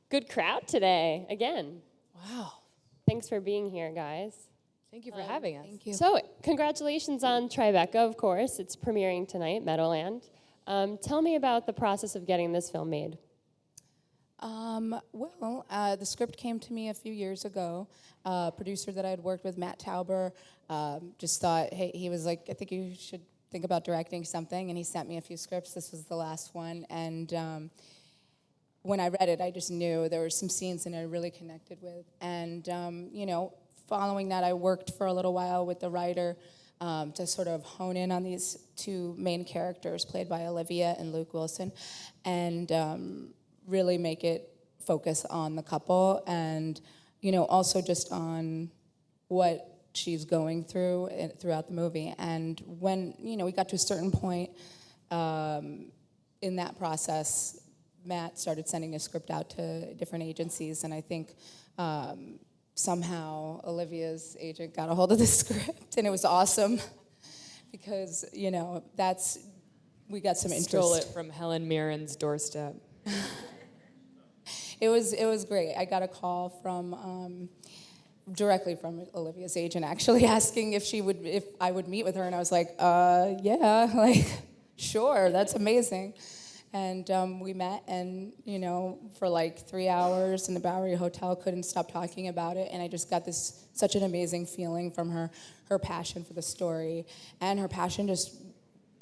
Good crowd today, again. Wow. Thanks for being here, guys. Thank you for having us. Thank you. So, congratulations on Tribeca, of course. It's premiering tonight, Meadowland. Tell me about the process of getting this film made. The script came to me a few years ago. A producer that I had worked with, Matt Tauber, just thought, hey, he was like, I think you should think about directing something, and he sent me a few scripts. This was the last one, and when I read it, I just knew there were some scenes in it I really connected with. And, following that, I worked for a little while with the writer to sort of hone in on these two main characters played by Olivia and Luke Wilson, and really make it focus on the couple and, also just on what she's going through throughout the movie. And when, we got to a certain point in that process, Matt started sending the script out to different agencies, and I think somehow Olivia's agent got a hold of the script, and it was awesome because, we got some interest. Stole it from Helen Mirren's doorstep. It was great. I got a call from directly from Olivia's agent, actually asking if I would meet with her, and I was like, yeah, sure, that's amazing. And we met, and for 3 hours in the Bowery Hotel, couldn't stop talking about it, and I just got such an amazing feeling from her passion for the story, and her passion just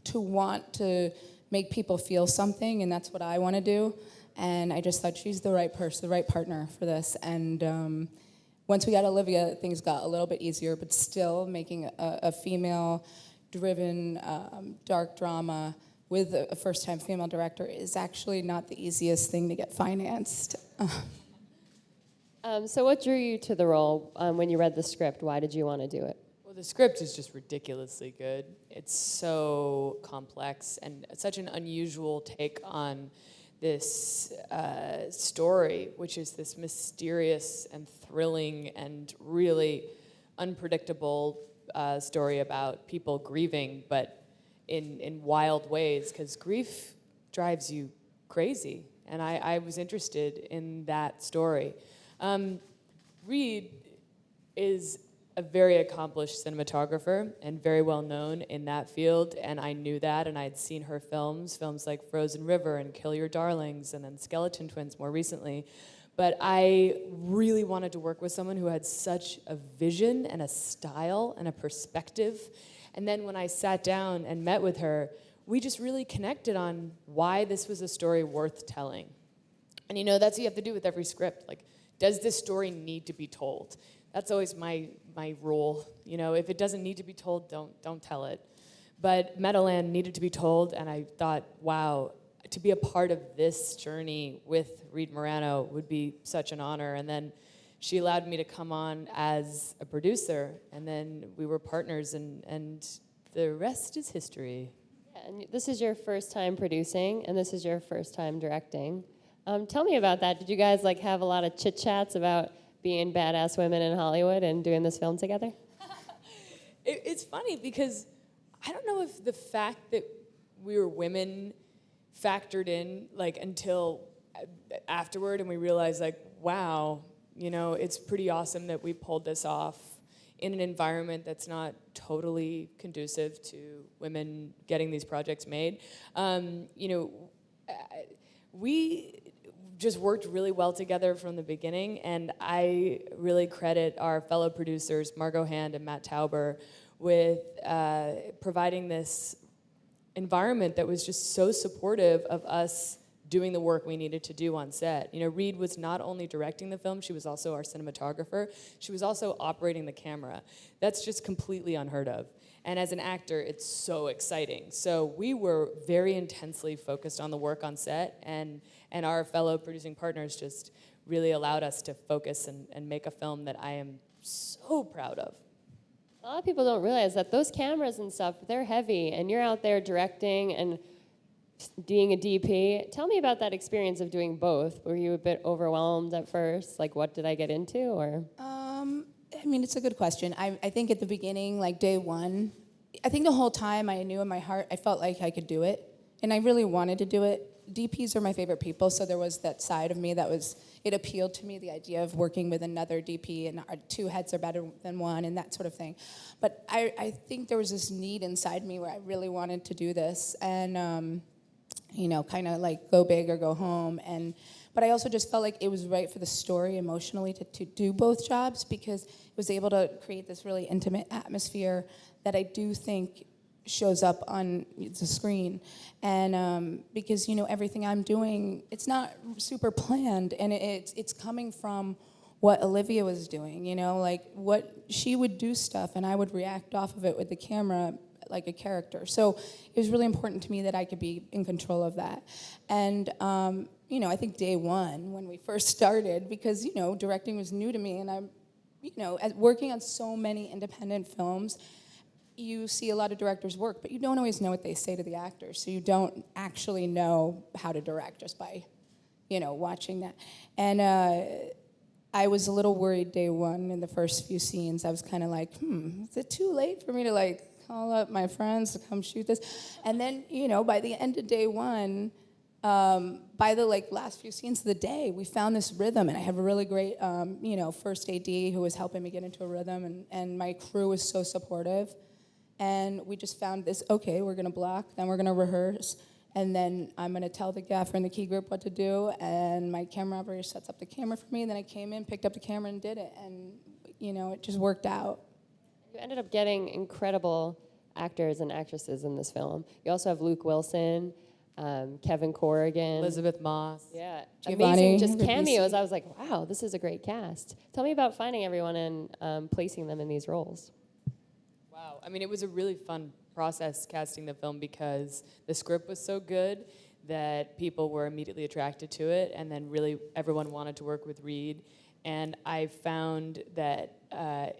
to want to make people feel something, and that's what I want to do. And I just thought she's the right person, the right partner for this. And once we got Olivia, things got a little bit easier, but still making a female-driven dark drama with a first-time female director is actually not the easiest thing to get financed. So what drew you to the role when you read the script? Why did you want to do it? Well, the script is just ridiculously good. It's so complex and such an unusual take on this story, which is this mysterious and thrilling and really unpredictable story about people grieving, but in wild ways, because grief drives you crazy. And I was interested in that story. Reed is a very accomplished cinematographer and very well known in that field, and I knew that, and I had seen her films like Frozen River and Kill Your Darlings, and then Skeleton Twins more recently. But I really wanted to work with someone who had such a vision and a style and a perspective. And then when I sat down and met with her, we just really connected on why this was a story worth telling. And that's what you have to do with every script. Does this story need to be told? That's always my rule. If it doesn't need to be told, don't tell it. But Meadowland needed to be told, and I thought, wow, to be a part of this journey with Reed Morano would be such an honor. And then she allowed me to come on as a producer, and then we were partners, and the rest is history. Yeah, and this is your first time producing, and this is your first time directing. Tell me about that. Did you guys have a lot of chit-chats about being badass women in Hollywood and doing this film together? It's funny because I don't know if the fact that we were women factored in until afterward, and we realized wow, it's pretty awesome that we pulled this off in an environment that's not totally conducive to women getting these projects made. We just worked really well together from the beginning, and I really credit our fellow producers, Margot Hand and Matt Tauber, with providing this environment that was just so supportive of us doing the work we needed to do on set. Reed was not only directing the film, she was also our cinematographer. She was also operating the camera. That's just completely unheard of. And as an actor, it's so exciting. So we were very intensely focused on the work on set, and our fellow producing partners just really allowed us to focus and make a film that I am so proud of. A lot of people don't realize that those cameras and stuff, they're heavy, and you're out there directing and being a DP. Tell me about that experience of doing both. Were you a bit overwhelmed at first? What did I get into, or? It's a good question. I think at the beginning, day one, I think the whole time I knew in my heart, I felt like I could do it, and I really wanted to do it. DPs are my favorite people, so there was that side of me it appealed to me, the idea of working with another DP, and our two heads are better than one, and that sort of thing. But I think there was this need inside me where I really wanted to do this, and, kind of like go big or go home. But I also just felt like it was right for the story emotionally to do both jobs, because it was able to create this really intimate atmosphere that I do think shows up on the screen. And because, everything I'm doing, it's not super planned, and it's coming from what Olivia was doing, like what she would do stuff and I would react off of it with the camera like a character. So it was really important to me that I could be in control of that. And, I think day one when we first started, because, directing was new to me, and I'm, working on so many independent films, you see a lot of directors work, but you don't always know what they say to the actors. So you don't actually know how to direct just by, watching that. And I was a little worried day one in the first few scenes. I was kind of like, is it too late for me to call up my friends to come shoot this? And then, by the end of day one, by the last few scenes of the day, we found this rhythm, and I have a really great, first AD who was helping me get into a rhythm, and my crew was so supportive. And we just found this, okay, we're gonna block, then we're gonna rehearse, and then I'm gonna tell the gaffer and the key group what to do, and my camera operator sets up the camera for me, and then I came in, picked up the camera, and did it, and, it just worked out. You ended up getting incredible actors and actresses in this film. You also have Luke Wilson, Kevin Corrigan, Elizabeth Moss. Yeah, Giovanni amazing, just Ribisi. cameos. I was like, wow, this is a great cast. Tell me about finding everyone and placing them in these roles. Wow. I mean, it was a really fun process casting the film, because the script was so good that people were immediately attracted to it, and then really everyone wanted to work with Reed. And I found that, I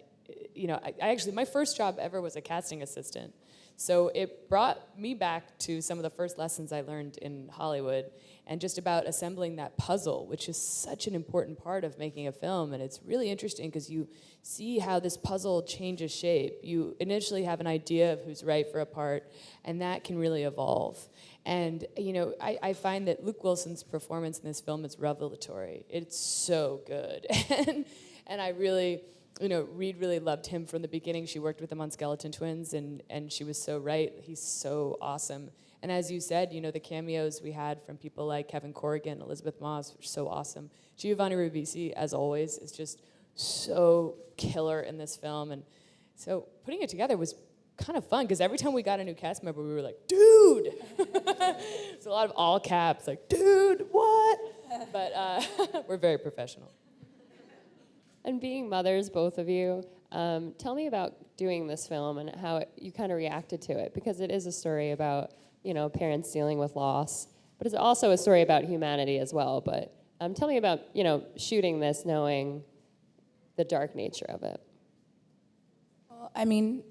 actually, my first job ever was a casting assistant. So it brought me back to some of the first lessons I learned in Hollywood, and just about assembling that puzzle, which is such an important part of making a film. And it's really interesting because you see how this puzzle changes shape. You initially have an idea of who's right for a part, and that can really evolve. And, I find that Luke Wilson's performance in this film is revelatory. It's so good. and I really... Reed really loved him from the beginning. She worked with him on Skeleton Twins, and she was so right. He's so awesome. And as you said, the cameos we had from people like Kevin Corrigan, Elizabeth Moss were so awesome. Giovanni Ribisi, as always, is just so killer in this film. And so putting it together was kind of fun, because every time we got a new cast member, we were like, dude! It's a lot of all caps, like, dude, what? But we're very professional. And being mothers, both of you, tell me about doing this film and how you kind of reacted to it, because it is a story about, parents dealing with loss, but it's also a story about humanity as well. But tell me about, shooting this knowing the dark nature of it. Well, I mean,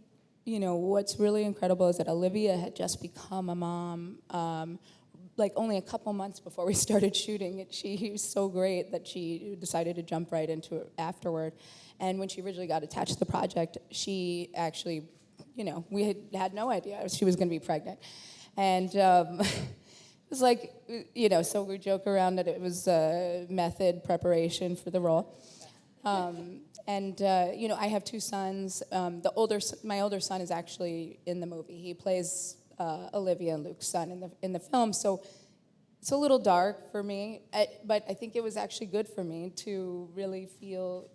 what's really incredible is that Olivia had just become a mom, only a couple months before we started shooting it. She was so great that she decided to jump right into it afterward. And when she originally got attached to the project, she actually, we had no idea she was going to be pregnant. And it was so we joke around that it was method preparation for the role. I have two sons. My older son is actually in the movie. He plays Olivia and Luke's son in the film, so it's a little dark for me, but I think it was actually good for me to really feel,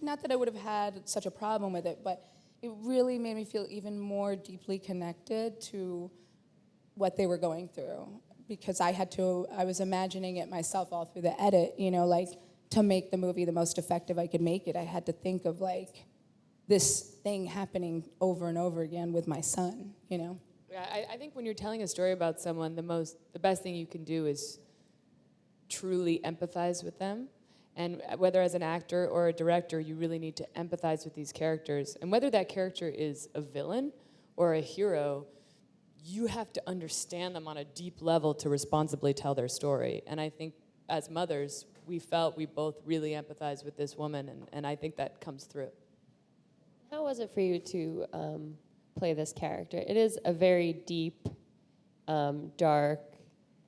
not that I would have had such a problem with it, but it really made me feel even more deeply connected to what they were going through, because I was imagining it myself all through the edit, to make the movie the most effective I could make it, I had to think of this thing happening over and over again with my son, Yeah, I think when you're telling a story about someone, the best thing you can do is truly empathize with them. And whether as an actor or a director, you really need to empathize with these characters. And whether that character is a villain or a hero, you have to understand them on a deep level to responsibly tell their story. And I think as mothers, we both really empathized with this woman, and I think that comes through. How was it for you to play this character? It is a very deep, dark,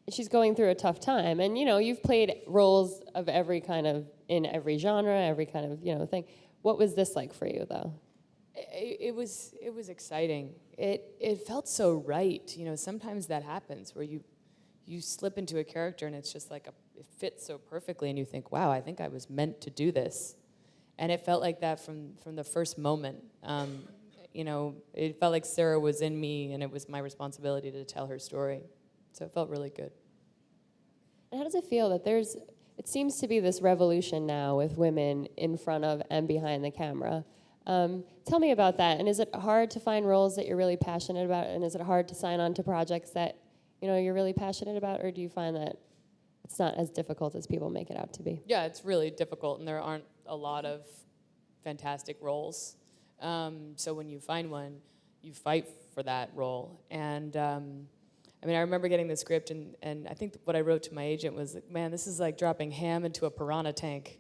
she's going through a tough time. And, you know, you've played roles of every kind of, in every genre, every kind of, you know, thing. What was this like for you, though? It was exciting. It felt so right. You know, sometimes that happens where you slip into a character and it's just like it fits so perfectly, and you think, wow, I think I was meant to do this. And it felt like that from the first moment. You know, it felt like Sarah was in me, and it was my responsibility to tell her story. So it felt really good. And how does it feel that it seems to be this revolution now with women in front of and behind the camera. Tell me about that. And is it hard to find roles that you're really passionate about? And is it hard to sign on to projects that, you know, you're really passionate about? Or do you find that it's not as difficult as people make it out to be? Yeah, it's really difficult, and there aren't a lot of fantastic roles. So when you find one, you fight for that role. And I mean, I remember getting the script, and I think what I wrote to my agent was, like, man, this is like dropping ham into a piranha tank.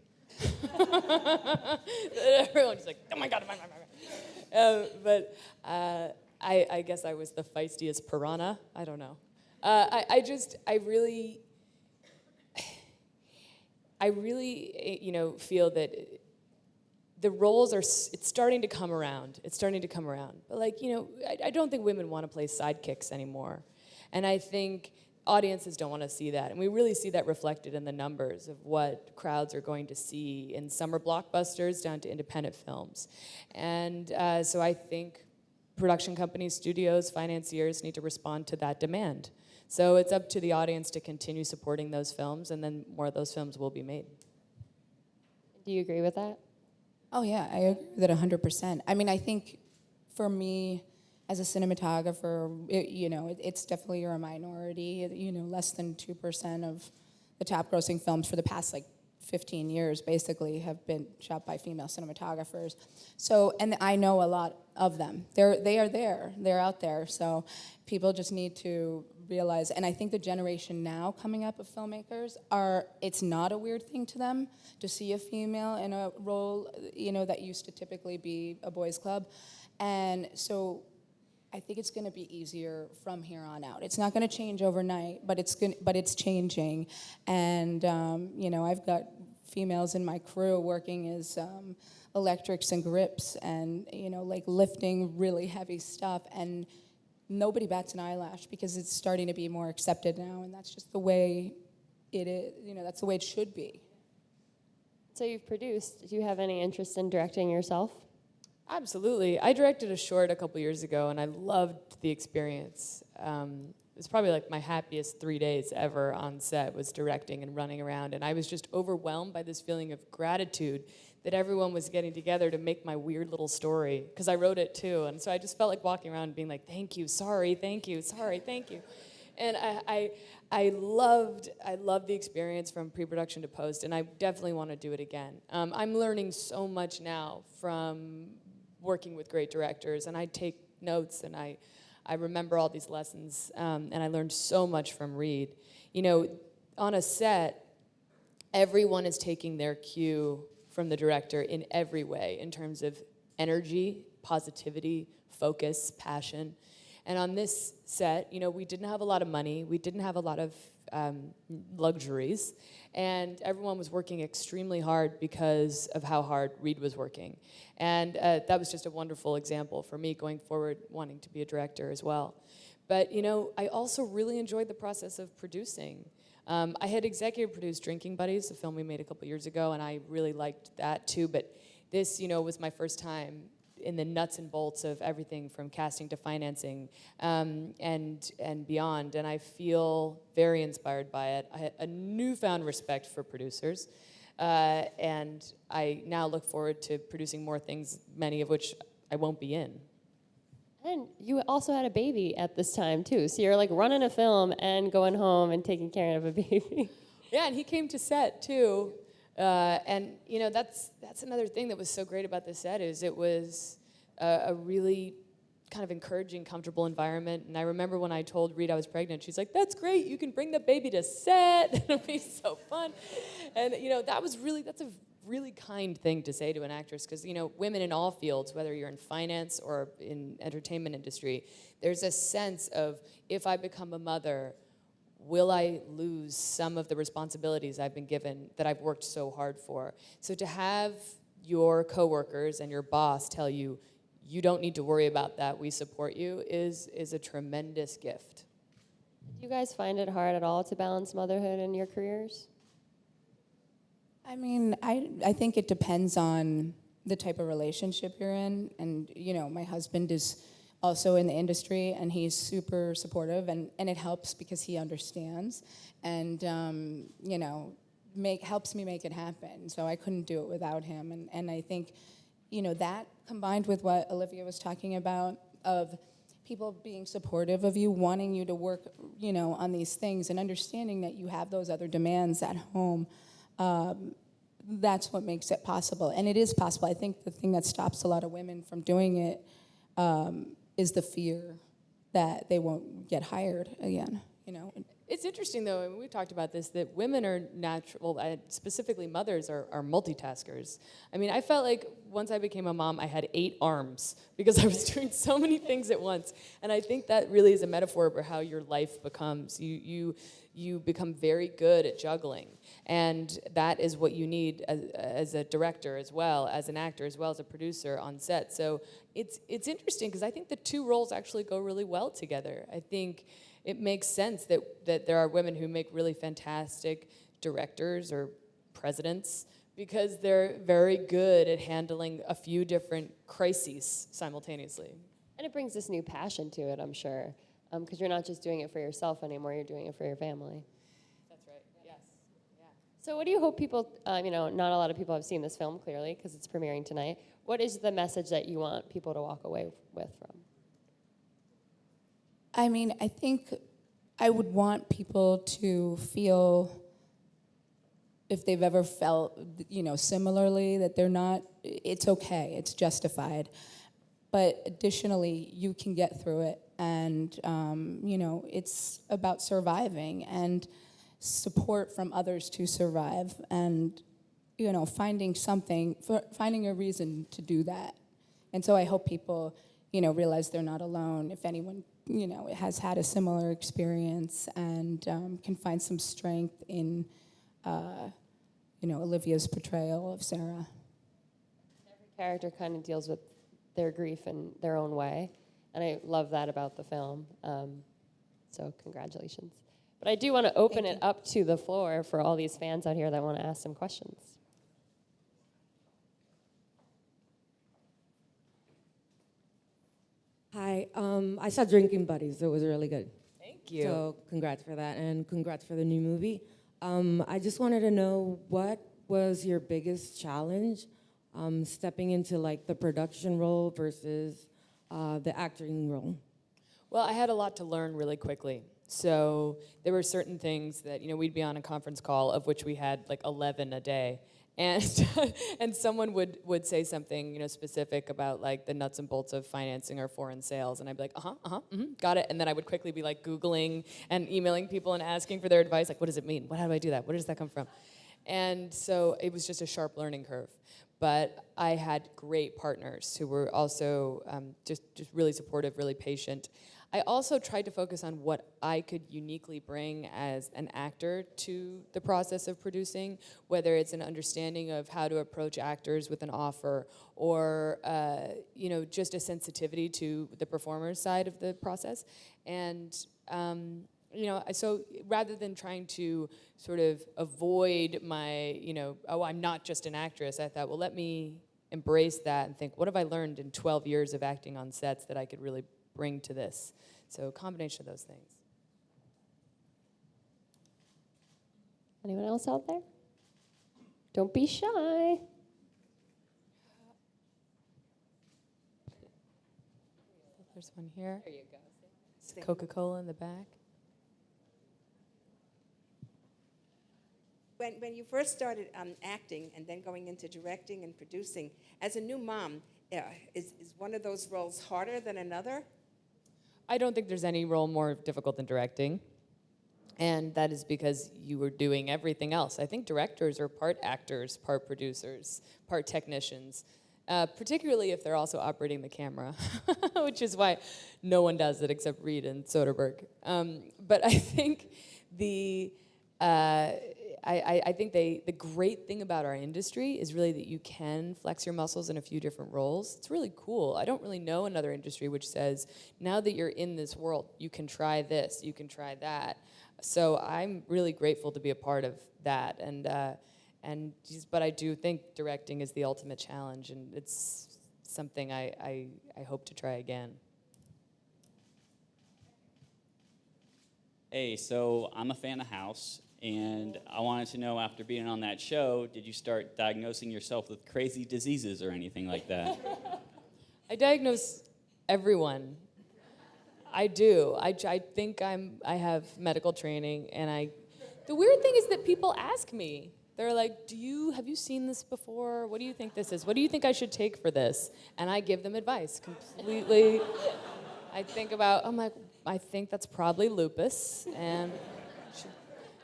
Everyone's like, oh my God. But I guess I was the feistiest piranha. I don't know. I really, you know, feel that the roles it's starting to come around. It's starting to come around. But, like, you know, I don't think women want to play sidekicks anymore. And I think audiences don't want to see that. And we really see that reflected in the numbers of what crowds are going to see in summer blockbusters down to independent films. And so I think production companies, studios, financiers need to respond to that demand. So it's up to the audience to continue supporting those films, and then more of those films will be made. Do you agree with that? Oh yeah, I agree with it 100%. I mean, I think for me, as a cinematographer, it's definitely you're a minority. You know, less than 2% of the top grossing films for the past 15 years basically have been shot by female cinematographers. So, and I know a lot of them. They are there. They're out there. So people just need to realize, and I think the generation now coming up of filmmakers it's not a weird thing to them to see a female in a role, you know, that used to typically be a boys' club. And so I think it's going to be easier from here on out. It's not going to change overnight, but it's changing. And you know, I've got females in my crew working as electrics and grips, and you know, like lifting really heavy stuff, and nobody bats an eyelash because it's starting to be more accepted now, and that's just the way it is. You know, that's the way it should be. So you've produced. Do you have any interest in directing yourself? Absolutely. I directed a short a couple years ago, and I loved the experience. It was probably like my happiest 3 days ever on set was directing and running around, and I was just overwhelmed by this feeling of gratitude that everyone was getting together to make my weird little story, because I wrote it too, and so I just felt like walking around being like, thank you, sorry, thank you, sorry, thank you. And I loved the experience from pre-production to post, and I definitely want to do it again. I'm learning so much now from working with great directors, and I take notes, and I remember all these lessons, and I learned so much from Reed. You know, on a set, everyone is taking their cue from the director in every way, in terms of energy, positivity, focus, passion. And on this set, you know, we didn't have a lot of money, we didn't have a lot of luxuries, and everyone was working extremely hard because of how hard Reed was working. And that was just a wonderful example for me going forward, wanting to be a director as well. But, you know, I also really enjoyed the process of producing. I had executive produced Drinking Buddies, a film we made a couple years ago, and I really liked that too. But this, you know, was my first time in the nuts and bolts of everything from casting to financing and beyond. And I feel very inspired by it. I had a newfound respect for producers. And I now look forward to producing more things, many of which I won't be in. And you also had a baby at this time, too. So you're like running a film and going home and taking care of a baby. Yeah, and he came to set, too. And, you know, that's another thing that was so great about this set is it was a really kind of encouraging, comfortable environment. And I remember when I told Reed I was pregnant, she's like, that's great, you can bring the baby to set. It'll be so fun. And, you know, that's a really kind thing to say to an actress, because, you know, women in all fields, whether you're in finance or in entertainment industry, there's a sense of, if I become a mother, will I lose some of the responsibilities I've been given that I've worked so hard for? So to have your coworkers and your boss tell you, you don't need to worry about that, we support you, is a tremendous gift. Do you guys find it hard at all to balance motherhood and your careers? I mean, I think it depends on the type of relationship you're in. And, you know, my husband is also in the industry, and he's super supportive, and it helps because he understands and, you know, helps me make it happen. So I couldn't do it without him. And I think, you know, that combined with what Olivia was talking about of people being supportive of you, wanting you to work, you know, on these things and understanding that you have those other demands at home, that's what makes it possible. And it is possible. I think the thing that stops a lot of women from doing it is the fear that they won't get hired again, you know. It's interesting, though, and we've talked about this, that women are natural, specifically mothers, are multitaskers. I mean, I felt like once I became a mom, I had 8 arms because I was doing so many things at once. And I think that really is a metaphor for how your life becomes. You become very good at juggling. And that is what you need as a director as well, as an actor, as well as a producer on set. So it's interesting because I think the 2 roles actually go really well together. I think it makes sense that there are women who make really fantastic directors or presidents because they're very good at handling a few different crises simultaneously. And it brings this new passion to it, I'm sure, because you're not just doing it for yourself anymore, you're doing it for your family. That's right, yes. Yeah. So what do you hope people, you know, not a lot of people have seen this film, clearly, because it's premiering tonight. What is the message that you want people to walk away with from? I mean, I think I would want people to feel, if they've ever felt, you know, similarly, that they're not, it's okay, it's justified. But additionally, you can get through it. And, you know, it's about surviving and support from others to survive. And, you know, finding a reason to do that. And so I hope people, you know, realize they're not alone. If anyone, you know, has had a similar experience and can find some strength in, you know, Olivia's portrayal of Sarah. Every character kind of deals with their grief in their own way, and I love that about the film. So congratulations. But I do want to open it up to the floor for all these fans out here that want to ask some questions. Hi, I saw Drinking Buddies. It was really good. Thank you. So congrats for that, and congrats for the new movie. I just wanted to know, what was your biggest challenge stepping into like the production role versus the acting role? Well, I had a lot to learn really quickly. So there were certain things that, you know, we'd be on a conference call, of which we had like 11 a day. And and someone would say something, you know, specific about like the nuts and bolts of financing or foreign sales, and I'd be like, got it. And then I would quickly be like Googling and emailing people and asking for their advice, like, what does it mean? How do I do that? Where does that come from? And so it was just a sharp learning curve. But I had great partners who were also just really supportive, really patient. I also tried to focus on what I could uniquely bring as an actor to the process of producing, whether it's an understanding of how to approach actors with an offer, or you know, just a sensitivity to the performer's side of the process. And you know, so rather than trying to sort of avoid my, you know, oh, I'm not just an actress, I thought, well, let me embrace that and think, what have I learned in 12 years of acting on sets that I could really bring to this? So a combination of those things. Anyone else out there? Don't be shy. There's one here. There you go. Coca-Cola in the back. When you first started acting and then going into directing and producing, as a new mom, is one of those roles harder than another? I don't think there's any role more difficult than directing. And that is because you were doing everything else. I think directors are part actors, part producers, part technicians, particularly if they're also operating the camera, which is why no one does it except Reed and Soderbergh. But I think I think the great thing about our industry is really that you can flex your muscles in a few different roles. It's really cool. I don't really know another industry which says, now that you're in this world, you can try this, you can try that. So I'm really grateful to be a part of that. But I do think directing is the ultimate challenge, and it's something I hope to try again. Hey, so I'm a fan of House, and I wanted to know, after being on that show, did you start diagnosing yourself with crazy diseases or anything like that? I diagnose everyone. I do. I think I have medical training, and the weird thing is that people ask me. They're like, have you seen this before? What do you think this is? What do you think I should take for this? And I give them advice completely. I'm like, I think that's probably lupus, and I should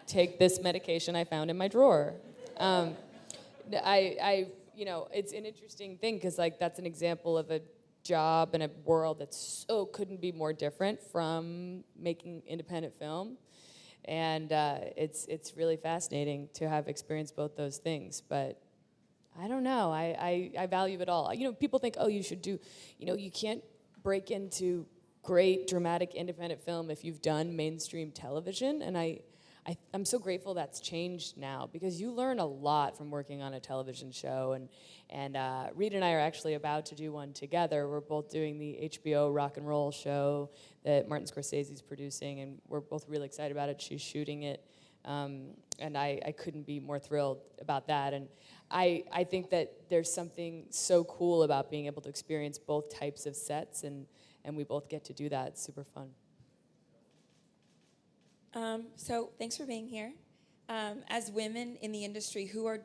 take this medication I found in my drawer. It's an interesting thing, because like that's an example of a job and a world that couldn't be more different from making independent film. And it's really fascinating to have experienced both those things. But I don't know. I value it all. People think, you should do, you can't break into great dramatic independent film if you've done mainstream television. And I'm so grateful that's changed now, because you learn a lot from working on a television show. And Reed and I are actually about to do one together. We're both doing the HBO rock and roll show that Martin Scorsese's producing, and we're both really excited about it. She's shooting it, and I couldn't be more thrilled about that. And I think that there's something so cool about being able to experience both types of sets, and we both get to do that. It's super fun. So thanks for being here. As women in the industry, who are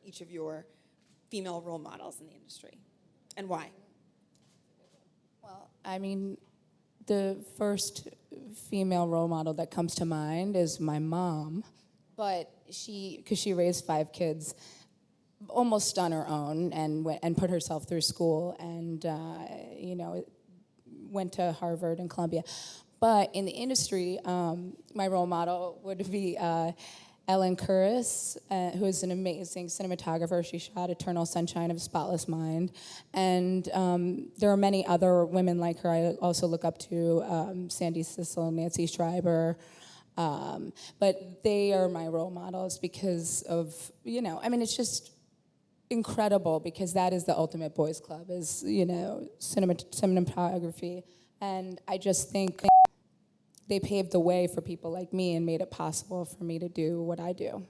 each of your female role models in the industry, and why? Well, I mean, the first female role model that comes to mind is my mom, but because she raised 5 kids almost on her own and put herself through school and went to Harvard and Columbia. But in the industry, my role model would be Ellen Kuras, who is an amazing cinematographer. She shot Eternal Sunshine of a Spotless Mind. And there are many other women like her I also look up to, Sandy Sissel, Nancy Schreiber. But they are my role models because of, it's just incredible, because that is the ultimate boys club, is, cinematography. And I just think they paved the way for people like me and made it possible for me to do what I do.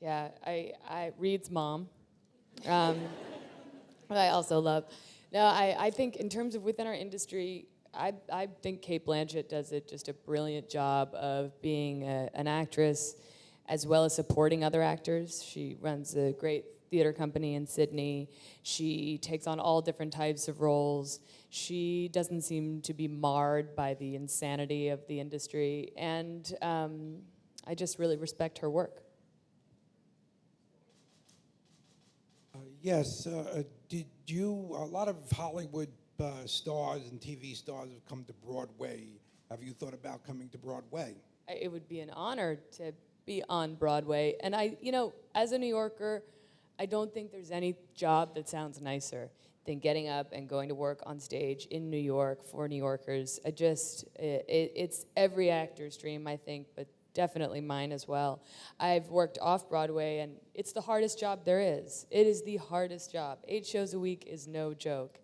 Yeah, I Reed's mom. I also love. No, I think in terms of within our industry, I think Cate Blanchett does just a brilliant job of being an actress, as well as supporting other actors. She runs a great theater company in Sydney. She takes on all different types of roles. She doesn't seem to be marred by the insanity of the industry, and I just really respect her work. Yes, a lot of Hollywood stars and TV stars have come to Broadway. Have you thought about coming to Broadway? It would be an honor to be on Broadway, and as a New Yorker, I don't think there's any job that sounds nicer than getting up and going to work on stage in New York for New Yorkers. It's every actor's dream, I think, but definitely mine as well. I've worked off Broadway, and it's the hardest job there is. It is the hardest job. 8 shows a week is no joke.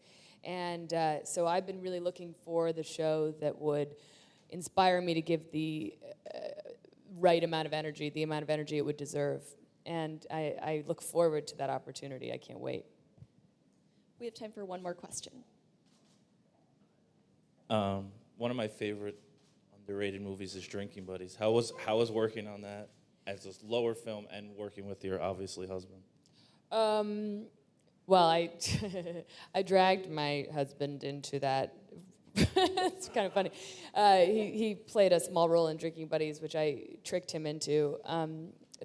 And so I've been really looking for the show that would inspire me to give the right amount of energy, the amount of energy it would deserve. And I look forward to that opportunity. I can't wait. We have time for one more question. One of my favorite underrated movies is Drinking Buddies. How was working on that as a lower film and working with your obviously husband? Well, I dragged my husband into that. It's kind of funny. He played a small role in Drinking Buddies, which I tricked him into.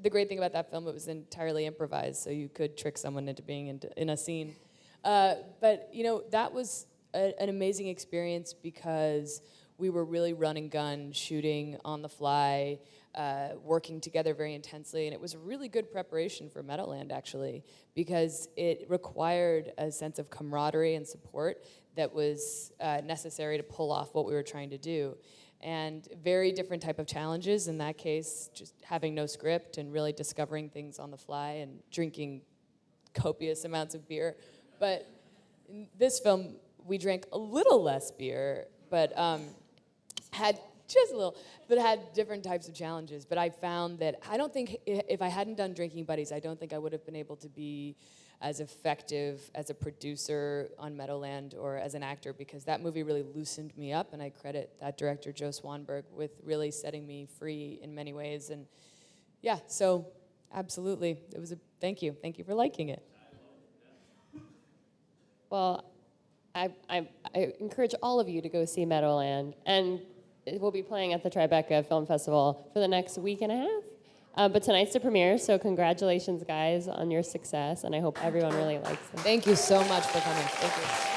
The great thing about that film, it was entirely improvised, so you could trick someone into being in a scene. But that was an amazing experience, because we were really run and gun, shooting on the fly, working together very intensely, and it was a really good preparation for Meadowland, actually, because it required a sense of camaraderie and support that was necessary to pull off what we were trying to do. And very different type of challenges in that case, just having no script and really discovering things on the fly and drinking copious amounts of beer. But in this film, we drank a little less beer, but had just a little, but had different types of challenges. But I found that I don't think, if I hadn't done Drinking Buddies, I don't think I would have been able to be as effective as a producer on Meadowland or as an actor, because that movie really loosened me up, and I credit that director, Joe Swanberg, with really setting me free in many ways. And yeah, so absolutely, it was a thank you for liking it. Well, I encourage all of you to go see Meadowland, and it will be playing at the Tribeca Film Festival for the next week and a half. But tonight's the premiere, so congratulations, guys, on your success, and I hope everyone really likes them. Thank you so much for coming. Thank you.